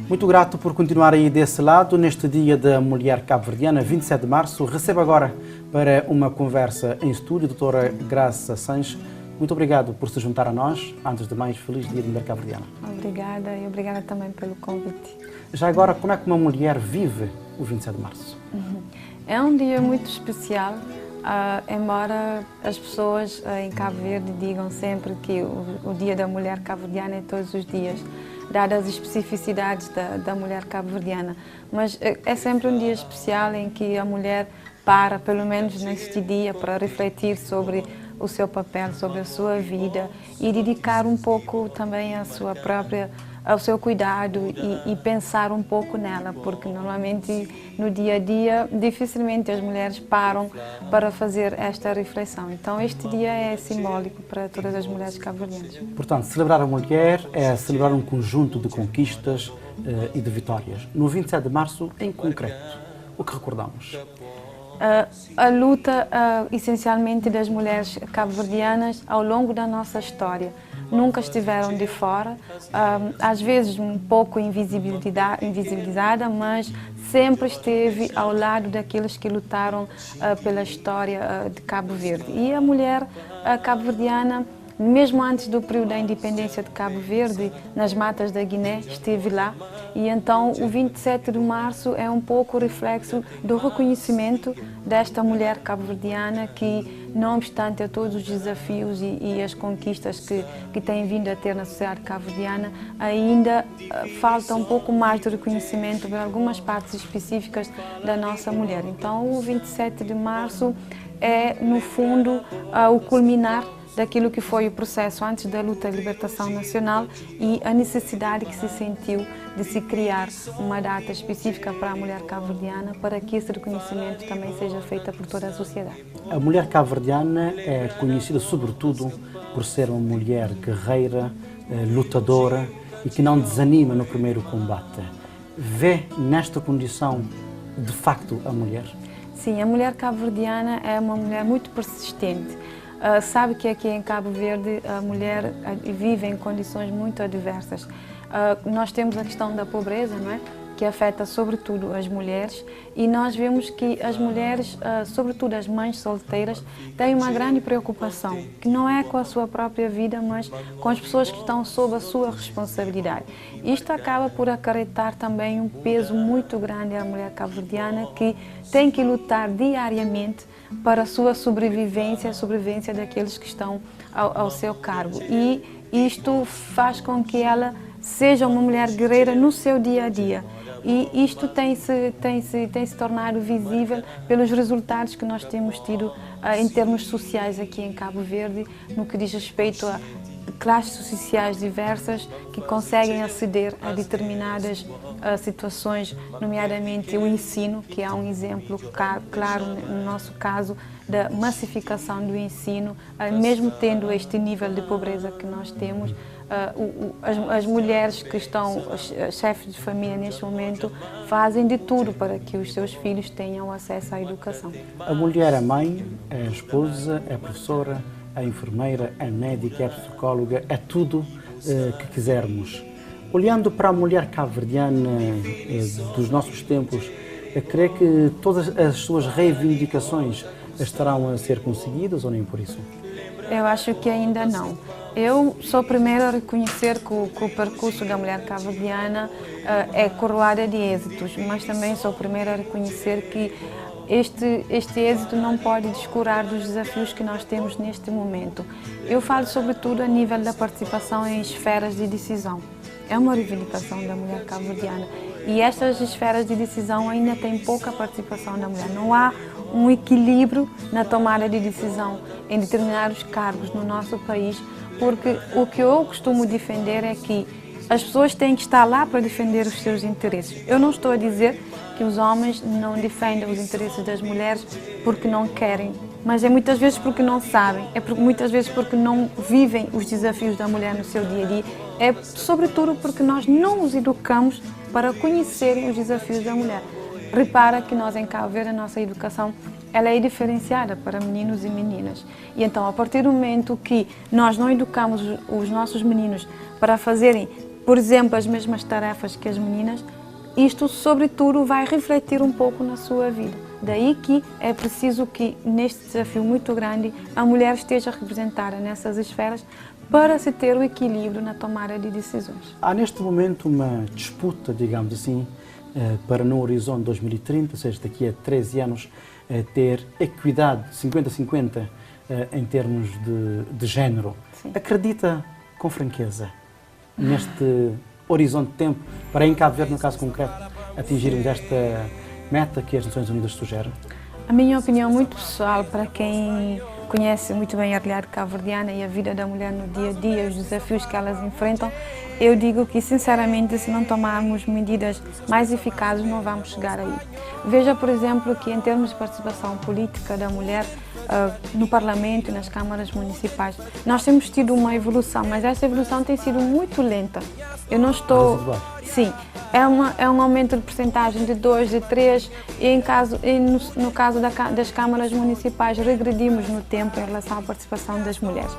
Muito grato por continuar aí desse lado, neste Dia da Mulher Cabo-Verdiana, 27 de março. Recebo agora para uma conversa em estúdio a doutora Graça Sanches. Muito obrigado por se juntar a nós. Antes de mais, feliz Dia da Mulher Cabo-Verdiana. Obrigada e obrigada também pelo convite. Já agora, como é que uma mulher vive o 27 de março? É um dia muito especial, embora as pessoas em Cabo Verde digam sempre que o Dia da Mulher Cabo-Verdiana é todos os dias, dadas as especificidades da mulher cabo-verdiana. Mas é sempre um dia especial em que a mulher para, pelo menos neste dia, para refletir sobre o seu papel, sobre a sua vida e dedicar um pouco também ao seu cuidado e pensar um pouco nela, porque normalmente no dia a dia dificilmente as mulheres param para fazer esta reflexão. Então este dia é simbólico para todas as mulheres cabo-verdianas. Portanto, celebrar a mulher é celebrar um conjunto de conquistas e de vitórias. No 27 de março, em concreto, o que recordamos? A luta essencialmente das mulheres cabo-verdianas ao longo da nossa história. Nunca estiveram de fora, às vezes um pouco invisibilizada, mas sempre esteve ao lado daqueles que lutaram pela história de Cabo Verde. E a mulher cabo-verdiana, mesmo antes do período da independência de Cabo Verde, nas matas da Guiné, esteve lá. E então o 27 de março é um pouco o reflexo do reconhecimento desta mulher cabo-verdiana que, não obstante a todos os desafios e as conquistas que tem vindo a ter na sociedade cabo-verdiana, ainda falta um pouco mais de reconhecimento para algumas partes específicas da nossa mulher. Então o 27 de março é, no fundo, o culminar daquilo que foi o processo antes da luta de libertação nacional e a necessidade que se sentiu de se criar uma data específica para a mulher cabo-verdiana para que esse reconhecimento também seja feito por toda a sociedade. A mulher cabo-verdiana é conhecida sobretudo por ser uma mulher guerreira, lutadora e que não desanima no primeiro combate. Vê nesta condição, de facto, a mulher? Sim, a mulher cabo-verdiana é uma mulher muito persistente. Sabe que aqui em Cabo Verde a mulher vive em condições muito adversas. Nós temos a questão da pobreza, não é? Que afeta sobretudo as mulheres, e nós vemos que as mulheres, sobretudo as mães solteiras, têm uma grande preocupação, que não é com a sua própria vida, mas com as pessoas que estão sob a sua responsabilidade. Isto acaba por acarretar também um peso muito grande à mulher cabo-verdiana, que tem que lutar diariamente para a sua sobrevivência, a sobrevivência daqueles que estão ao seu cargo. E isto faz com que ela seja uma mulher guerreira no seu dia a dia. E isto tem se tornado visível pelos resultados que nós temos tido em termos sociais aqui em Cabo Verde, no que diz respeito a classes sociais diversas que conseguem aceder a determinadas situações, nomeadamente o ensino, que é um exemplo claro no nosso caso da massificação do ensino, mesmo tendo este nível de pobreza que nós temos. As mulheres que estão chefes de família neste momento fazem de tudo para que os seus filhos tenham acesso à educação. A mulher é mãe, é esposa, é professora, é enfermeira, é médica, é psicóloga, é tudo que quisermos. Olhando para a mulher cabo-verdiana dos nossos tempos, creio que todas as suas reivindicações estarão a ser conseguidas ou nem por isso? Eu acho que ainda não. Eu sou a primeira a reconhecer que o percurso da mulher cabo-verdiana é coroada de êxitos, mas também sou a primeira a reconhecer que este êxito não pode descurar dos desafios que nós temos neste momento. Eu falo sobretudo a nível da participação em esferas de decisão. É uma reivindicação da mulher cabo-verdiana e estas esferas de decisão ainda têm pouca participação da mulher. Não há um equilíbrio na tomada de decisão em determinados cargos no nosso país, porque o que eu costumo defender é que as pessoas têm que estar lá para defender os seus interesses. Eu não estou a dizer que os homens não defendem os interesses das mulheres porque não querem, mas é muitas vezes porque não sabem, muitas vezes porque não vivem os desafios da mulher no seu dia a dia, é sobretudo porque nós não os educamos para conhecerem os desafios da mulher. Repara que nós em Cabo Verde, a nossa educação, ela é diferenciada para meninos e meninas. E então, a partir do momento que nós não educamos os nossos meninos para fazerem por exemplo, as mesmas tarefas que as meninas, isto, sobretudo, vai refletir um pouco na sua vida. Daí que é preciso que, neste desafio muito grande, a mulher esteja representada nessas esferas para se ter o equilíbrio na tomada de decisões. Há neste momento uma disputa, digamos assim, para no horizonte 2030, ou seja, daqui a 13 anos, ter equidade 50-50 em termos de género. Sim. Acredita com franqueza neste horizonte de tempo para em Cabo Verde, no caso concreto, atingirmos esta meta que as Nações Unidas sugerem? A minha opinião muito pessoal, para quem conhece muito bem a realidade cabo-verdiana e a vida da mulher no dia a dia, os desafios que elas enfrentam, eu digo que, sinceramente, se não tomarmos medidas mais eficazes, não vamos chegar aí. Veja, por exemplo, que em termos de participação política da mulher no Parlamento e nas câmaras municipais, nós temos tido uma evolução, mas essa evolução tem sido muito lenta. Eu não estou... Sim, é um aumento de percentagem de 2, de 3, e no caso das câmaras municipais regredimos no tempo em relação à participação das mulheres.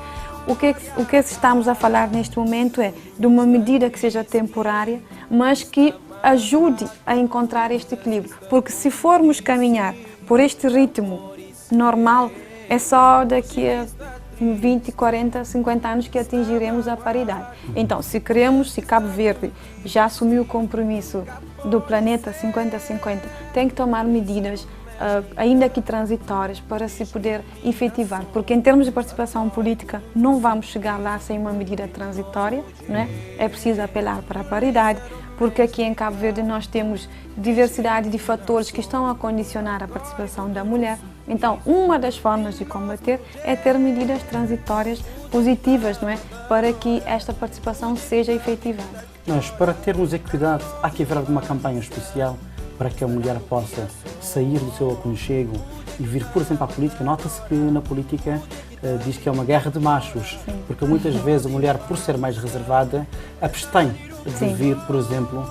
O que estamos a falar neste momento é de uma medida que seja temporária, mas que ajude a encontrar este equilíbrio, porque se formos caminhar por este ritmo normal, é só daqui a 20, 40, 50 anos que atingiremos a paridade. Então, se Cabo Verde já assumiu o compromisso do planeta 50-50, tem que tomar medidas, ainda que transitórias, para se poder efetivar. Porque em termos de participação política, não vamos chegar lá sem uma medida transitória, não é? É preciso apelar para a paridade, porque aqui em Cabo Verde nós temos diversidade de fatores que estão a condicionar a participação da mulher. Então, uma das formas de combater é ter medidas transitórias positivas, não é? Para que esta participação seja efetivada. Mas para termos equidade, há que haver alguma campanha especial para que a mulher possa sair do seu aconchego e vir, por exemplo, à política? Nota-se que na política diz que é uma guerra de machos, sim, porque muitas vezes a mulher, por ser mais reservada, abstém de sim vir, por exemplo,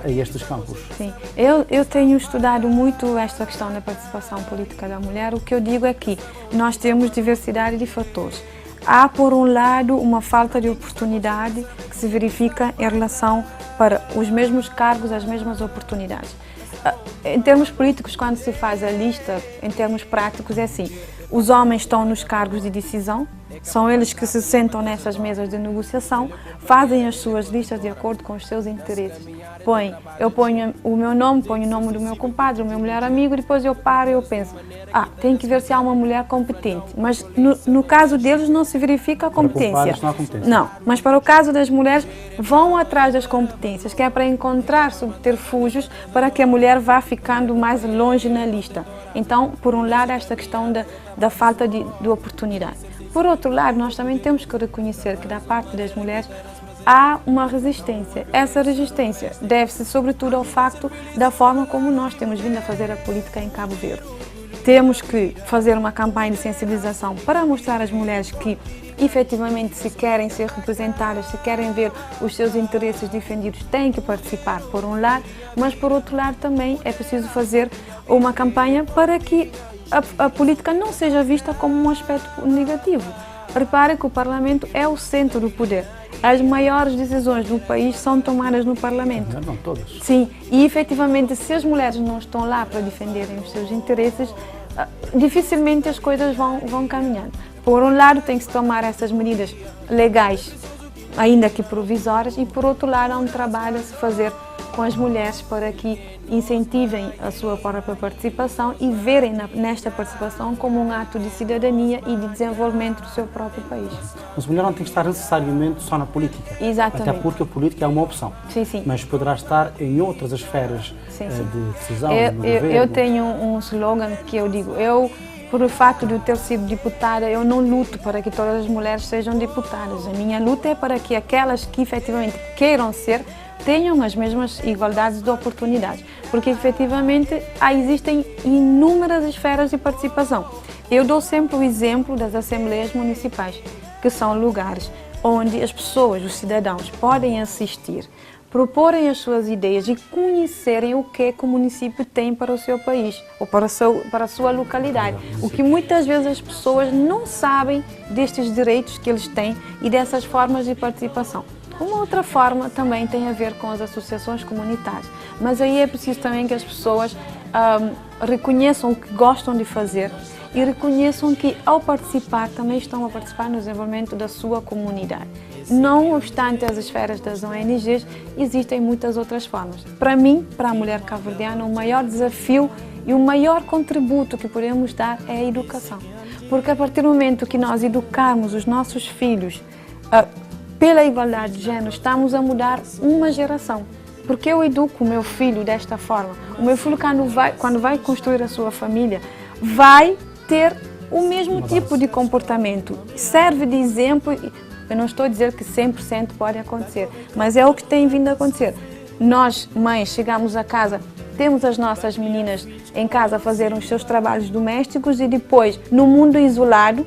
a estes campos. Sim, eu tenho estudado muito esta questão da participação política da mulher. O que eu digo é que nós temos diversidade de fatores. Há, por um lado, uma falta de oportunidade que se verifica em relação para os mesmos cargos, as mesmas oportunidades. Em termos políticos, quando se faz a lista, em termos práticos, é assim: os homens estão nos cargos de decisão, são eles que se sentam nessas mesas de negociação, fazem as suas listas de acordo com os seus interesses. Eu ponho o meu nome, ponho o nome do meu compadre, do meu melhor amigo, e depois eu paro e eu penso, tem que ver se há uma mulher competente. Mas no caso deles não se verifica a competência. Para compadres não há competência. Não, mas para o caso das mulheres, vão atrás das competências, que é para encontrar subterfúgios para que a mulher vá ficando mais longe na lista. Então, por um lado, esta questão da falta de oportunidade. Por outro lado, nós também temos que reconhecer que da parte das mulheres há uma resistência. Essa resistência deve-se sobretudo ao facto da forma como nós temos vindo a fazer a política em Cabo Verde. Temos que fazer uma campanha de sensibilização para mostrar às mulheres que efetivamente, se querem ser representadas, se querem ver os seus interesses defendidos, têm que participar, por um lado, mas por outro lado também é preciso fazer uma campanha para que a política não seja vista como um aspecto negativo. Repare que o Parlamento é o centro do poder. As maiores decisões do país são tomadas no Parlamento. Não todas. Sim, e efetivamente, se as mulheres não estão lá para defenderem os seus interesses, dificilmente as coisas vão caminhando. Por um lado, tem que se tomar essas medidas legais, ainda que provisórias, e por outro lado, há um trabalho a se fazer com as mulheres para que incentivem a sua própria participação e verem nesta participação como um ato de cidadania e de desenvolvimento do seu próprio país. Mas a mulher não tem que estar necessariamente só na política. Exatamente. Até porque a política é uma opção. Sim, sim. Mas poderá estar em outras esferas de decisão, no governo. Eu tenho um slogan que eu digo, por o fato de eu ter sido deputada, eu não luto para que todas as mulheres sejam deputadas. A minha luta é para que aquelas que efetivamente queiram ser, tenham as mesmas igualdades de oportunidades. Porque efetivamente existem inúmeras esferas de participação. Eu dou sempre o exemplo das assembleias municipais, que são lugares onde as pessoas, os cidadãos, podem assistir, proporem as suas ideias e conhecerem o que o município tem para o seu país ou para a sua localidade. O que muitas vezes as pessoas não sabem destes direitos que eles têm e dessas formas de participação. Uma outra forma também tem a ver com as associações comunitárias, mas aí é preciso também que as pessoas reconheçam o que gostam de fazer e reconheçam que ao participar também estão a participar no desenvolvimento da sua comunidade. Não obstante as esferas das ONGs, existem muitas outras formas. Para mim, para a mulher cabo-verdiana, o maior desafio e o maior contributo que podemos dar é a educação. Porque a partir do momento que nós educarmos os nossos filhos pela igualdade de género, estamos a mudar uma geração. Porque eu educo o meu filho desta forma. O meu filho, quando vai construir a sua família, vai ter o mesmo tipo de comportamento. Serve de exemplo. Eu não estou a dizer que 100% pode acontecer, mas é o que tem vindo a acontecer. Nós, mães, chegamos a casa, temos as nossas meninas em casa a fazer os seus trabalhos domésticos e depois, no mundo isolado,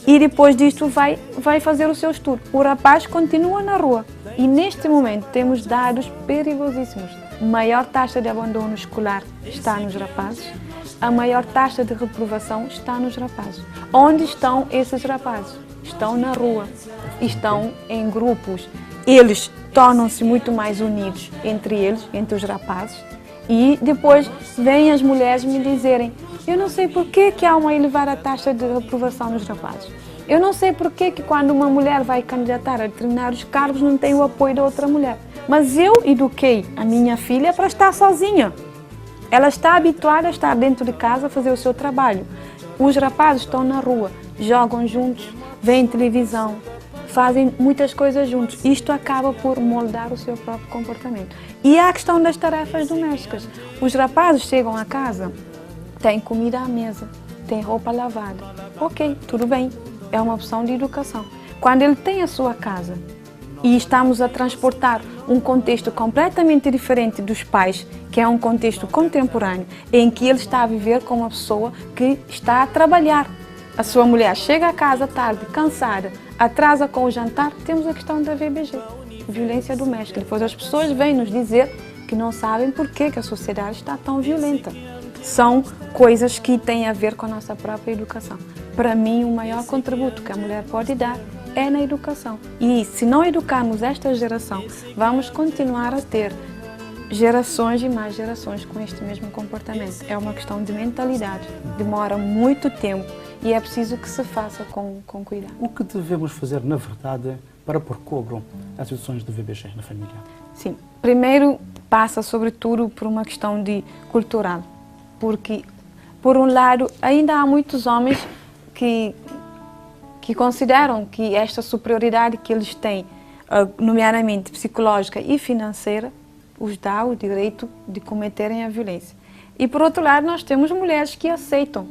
e depois disto vai fazer o seu estudo. O rapaz continua na rua. E neste momento temos dados perigosíssimos. A maior taxa de abandono escolar está nos rapazes. A maior taxa de reprovação está nos rapazes. Onde estão esses rapazes? Estão na rua. Estão em grupos. Eles tornam-se muito mais unidos entre eles, entre os rapazes. E depois vêm as mulheres me dizerem: eu não sei por que há uma elevada taxa de reprovação nos rapazes. Eu não sei por que quando uma mulher vai candidatar a determinados cargos não tem o apoio da outra mulher. Mas eu eduquei a minha filha para estar sozinha. Ela está habituada a estar dentro de casa a fazer o seu trabalho. Os rapazes estão na rua, jogam juntos, veem televisão, fazem muitas coisas juntos. Isto acaba por moldar o seu próprio comportamento. E há a questão das tarefas domésticas. Os rapazes chegam a casa, têm comida à mesa, têm roupa lavada. Ok, tudo bem, é uma opção de educação. Quando ele tem a sua casa e estamos a transportar um contexto completamente diferente dos pais, que é um contexto contemporâneo, em que ele está a viver com uma pessoa que está a trabalhar. A sua mulher chega a casa tarde, cansada, atrasa com o jantar, temos a questão da VBG, violência doméstica. Depois as pessoas vêm nos dizer que não sabem por que a sociedade está tão violenta. São coisas que têm a ver com a nossa própria educação. Para mim, o maior contributo que a mulher pode dar é na educação. E se não educarmos esta geração, vamos continuar a ter gerações e mais gerações com este mesmo comportamento. É uma questão de mentalidade, demora muito tempo e é preciso que se faça com cuidado. O que devemos fazer, na verdade, para pôr cobro às situações de VBG na família? Sim, primeiro passa sobretudo por uma questão cultural, porque, por um lado, ainda há muitos homens que consideram que esta superioridade que eles têm, nomeadamente psicológica e financeira, os dá o direito de cometerem a violência. E, por outro lado, nós temos mulheres que aceitam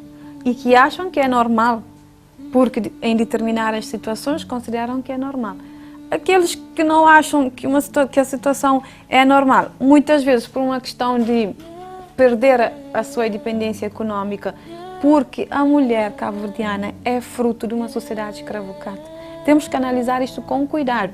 e que acham que é normal, porque em determinadas situações consideram que é normal. Aqueles que não acham que a situação é normal, muitas vezes por uma questão de perder a sua independência econômica, porque a mulher cabo-verdiana é fruto de uma sociedade escravocrata. Temos que analisar isto com cuidado.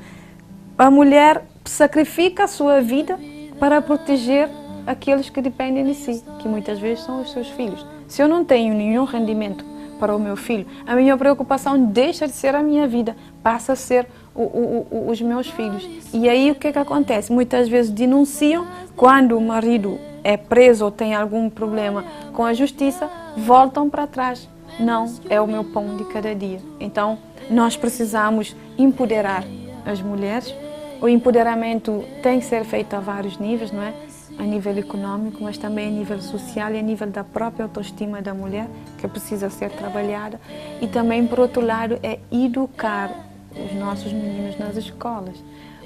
A mulher sacrifica a sua vida para proteger aqueles que dependem de si, que muitas vezes são os seus filhos. Se eu não tenho nenhum rendimento para o meu filho, a minha preocupação deixa de ser a minha vida, passa a ser os meus filhos. E aí o que acontece? Muitas vezes denunciam, quando o marido é preso ou tem algum problema com a justiça, voltam para trás. Não, é o meu pão de cada dia. Então, nós precisamos empoderar as mulheres. O empoderamento tem que ser feito a vários níveis, não é? A nível econômico, mas também a nível social e a nível da própria autoestima da mulher, que precisa ser trabalhada. E também, por outro lado, é educar os nossos meninos nas escolas,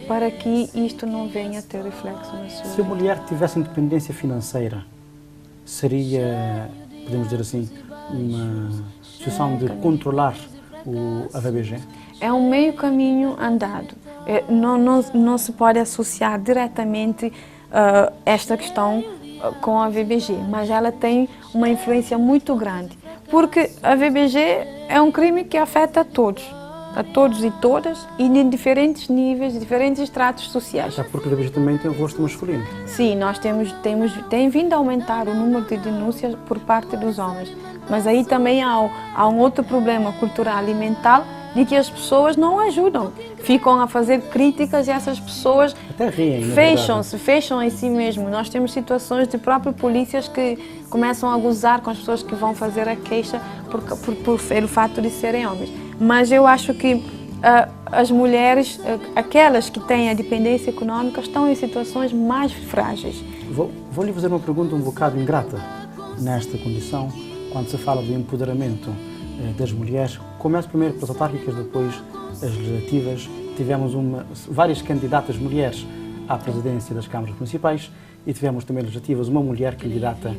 para que isto não venha a ter reflexo na sua vida. Se a mulher tivesse independência financeira, seria, podemos dizer assim, uma situação de controlar a VBG? É um meio caminho andado. Não se pode associar diretamente esta questão com a VBG, mas ela tem uma influência muito grande, porque a VBG é um crime que afeta a todos e todas, e de diferentes níveis, de diferentes estratos sociais. Até porque a VBG também tem o rosto masculino. Sim, nós tem vindo a aumentar o número de denúncias por parte dos homens, mas aí também há um outro problema cultural e mental, de que as pessoas não ajudam. Ficam a fazer críticas e essas pessoas até riem, fecham em si mesmo. Nós temos situações de próprios polícias que começam a gozar com as pessoas que vão fazer a queixa pelo fato de serem homens. Mas eu acho que as mulheres, aquelas que têm a dependência econômica, estão em situações mais frágeis. Vou lhe fazer uma pergunta um bocado ingrata nesta condição, quando se fala do empoderamento das mulheres. Começo primeiro pelas autárquicas, depois as legislativas. Tivemos várias candidatas mulheres à presidência das câmaras municipais e tivemos também legislativas uma mulher candidata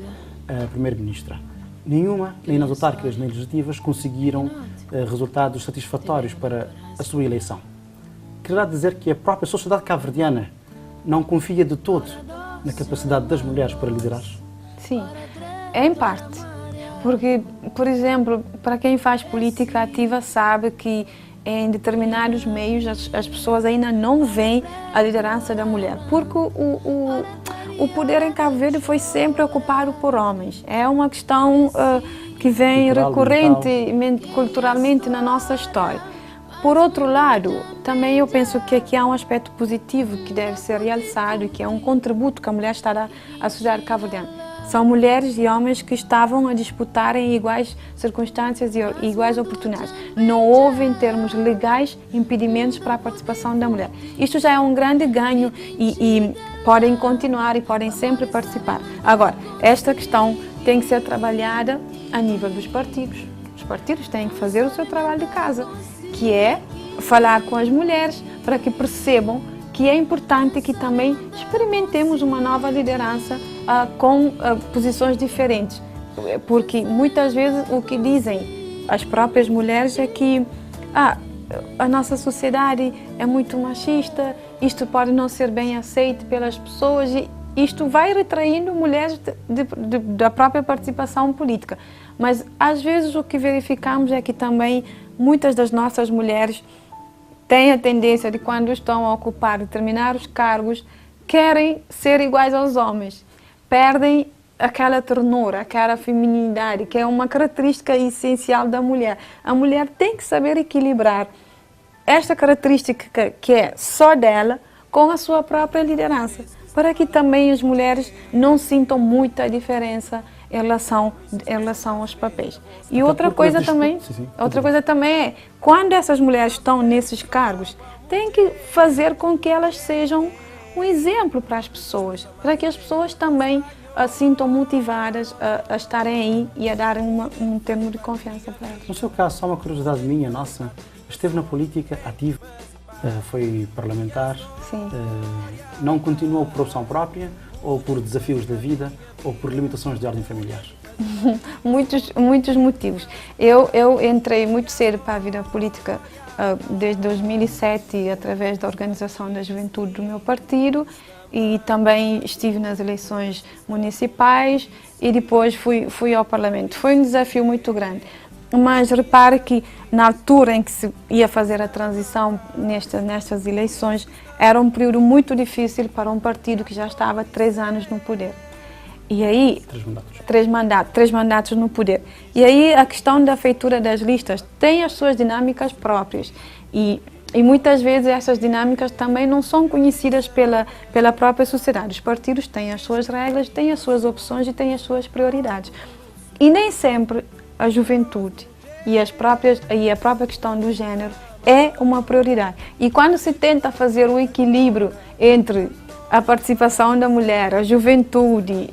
a primeira-ministra. Nenhuma, nem nas autárquicas nem legislativas, conseguiram resultados satisfatórios para a sua eleição. Quererá dizer que a própria sociedade cabo-verdiana não confia de todo na capacidade das mulheres para liderar? Sim, em parte. Porque, por exemplo, para quem faz política ativa sabe que em determinados meios as pessoas ainda não veem a liderança da mulher. Porque o poder em Cabo Verde foi sempre ocupado por homens. É uma questão que vem recorrentemente, culturalmente na nossa história. Por outro lado, também eu penso que aqui há um aspecto positivo que deve ser realçado, que é um contributo que a mulher está à sociedade cabo-verdiana. São mulheres e homens que estavam a disputar em iguais circunstâncias e iguais oportunidades. Não houve, em termos legais, impedimentos para a participação da mulher. Isto já é um grande ganho e podem continuar e podem sempre participar. Agora, esta questão tem que ser trabalhada a nível dos partidos. Os partidos têm que fazer o seu trabalho de casa, que é falar com as mulheres para que percebam que é importante que também experimentemos uma nova liderança com posições diferentes. Porque muitas vezes o que dizem as próprias mulheres é que a nossa sociedade é muito machista, isto pode não ser bem aceito pelas pessoas e isto vai retraindo mulheres da própria participação política. Mas às vezes o que verificamos é que também muitas das nossas mulheres têm a tendência de, quando estão a ocupar determinados cargos, querem ser iguais aos homens. Perdem aquela ternura, aquela feminilidade, que é uma característica essencial da mulher. A mulher tem que saber equilibrar esta característica que é só dela com a sua própria liderança, para que também as mulheres não sintam muita diferença em relação aos papéis. E outra coisa também é, quando essas mulheres estão nesses cargos, tem que fazer com que elas sejam um exemplo para as pessoas, para que as pessoas também se sintam motivadas a estarem aí e a darem um termo de confiança para elas. No seu caso, só uma curiosidade minha, nossa, esteve na política ativa, foi parlamentar, não continuou por opção própria, ou por desafios da vida, ou por limitações de ordem familiar? Muitos motivos. Eu entrei muito cedo para a vida política, desde 2007, através da organização da juventude do meu partido, e também estive nas eleições municipais e depois fui ao Parlamento. Foi um desafio muito grande. Mas repare que na altura em que se ia fazer a transição nestas eleições, era um período muito difícil para um partido que já estava há 3 anos no poder. E aí, 3 mandatos no poder. E aí a questão da feitura das listas tem as suas dinâmicas próprias. E muitas vezes essas dinâmicas também não são conhecidas pela própria sociedade. Os partidos têm as suas regras, têm as suas opções e têm as suas prioridades. E nem sempre a juventude e a própria questão do género é uma prioridade. E quando se tenta fazer o equilíbrio entre a participação da mulher, a juventude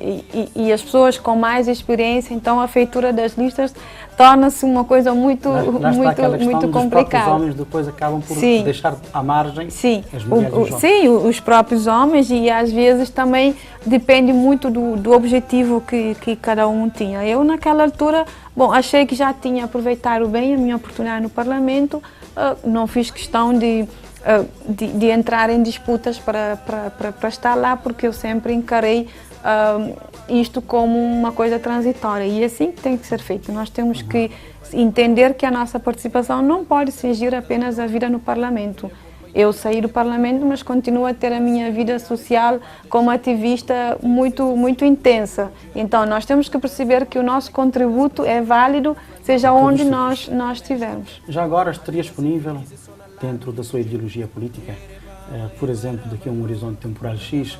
e as pessoas com mais experiência, então a feitura das listas torna-se uma coisa muito complicada. Os homens depois acabam por deixar à margem as mulheres. Sim, os próprios homens, e às vezes também depende muito do objetivo que cada um tinha. Eu naquela altura, achei que já tinha aproveitado bem a minha oportunidade no Parlamento, não fiz questão de entrar em disputas para estar lá, porque eu sempre encarei isto como uma coisa transitória, e é assim que tem que ser feito. Nós temos que entender que a nossa participação não pode cingir apenas a vida no Parlamento. Eu saí do Parlamento, mas continuo a ter a minha vida social como ativista muito intensa. Então, nós temos que perceber que o nosso contributo é válido, seja onde nós estivermos. Já agora estaria disponível, dentro da sua ideologia política, por exemplo, daqui a um horizonte temporal X,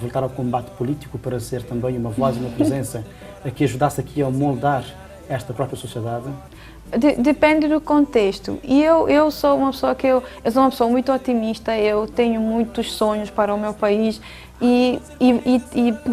voltar ao combate político para ser também uma voz e uma presença que ajudasse aqui a moldar esta própria sociedade? Depende do contexto. E eu sou uma pessoa eu sou uma pessoa muito otimista, eu tenho muitos sonhos para o meu país e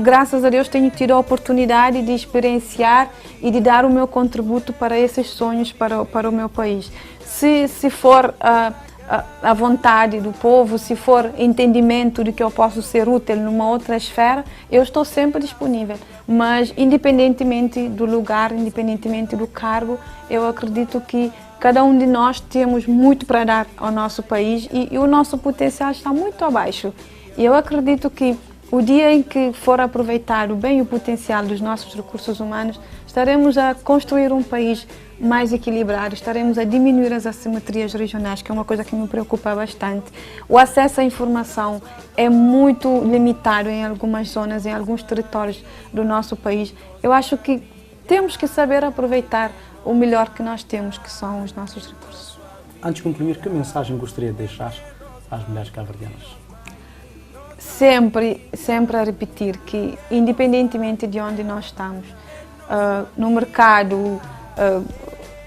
graças a Deus tenho tido a oportunidade de experienciar e de dar o meu contributo para esses sonhos para o meu país. Se for a vontade do povo, se for entendimento de que eu posso ser útil numa outra esfera, eu estou sempre disponível. Mas, independentemente do lugar, independentemente do cargo, eu acredito que cada um de nós temos muito para dar ao nosso país e o nosso potencial está muito abaixo. E eu acredito que o dia em que for aproveitado bem o potencial dos nossos recursos humanos, estaremos a construir um país mais equilibrado, estaremos a diminuir as assimetrias regionais, que é uma coisa que me preocupa bastante. O acesso à informação é muito limitado em algumas zonas, em alguns territórios do nosso país. Eu acho que temos que saber aproveitar o melhor que nós temos, que são os nossos recursos. Antes de concluir, que mensagem gostaria de deixar às mulheres cabo-verdianas? Sempre a repetir que, independentemente de onde nós estamos, no mercado,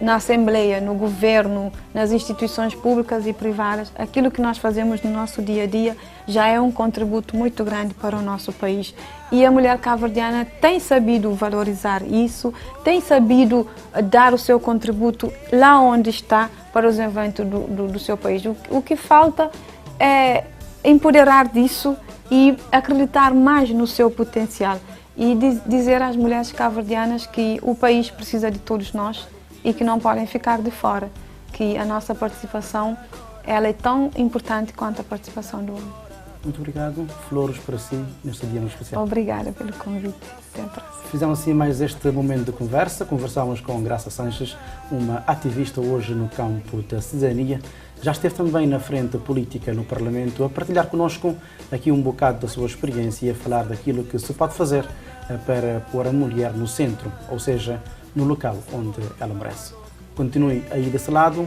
na Assembleia, no governo, nas instituições públicas e privadas, aquilo que nós fazemos no nosso dia a dia já é um contributo muito grande para o nosso país. E a mulher cabo-verdiana tem sabido valorizar isso, tem sabido dar o seu contributo lá onde está para os eventos do seu país. O que falta é empoderar disso e acreditar mais no seu potencial e dizer às mulheres cabo-verdianas que o país precisa de todos nós e que não podem ficar de fora, que a nossa participação ela é tão importante quanto a participação do homem. Muito obrigado. Flores para si neste dia muito especial. Obrigada pelo convite. Até a próxima. Fizemos assim mais este momento de conversa. Conversámos com Graça Sanches, uma ativista hoje no campo da cidadania. Já esteve também na frente política no Parlamento a partilhar connosco aqui um bocado da sua experiência e a falar daquilo que se pode fazer para pôr a mulher no centro, ou seja, no local onde ela merece. Continue aí desse lado.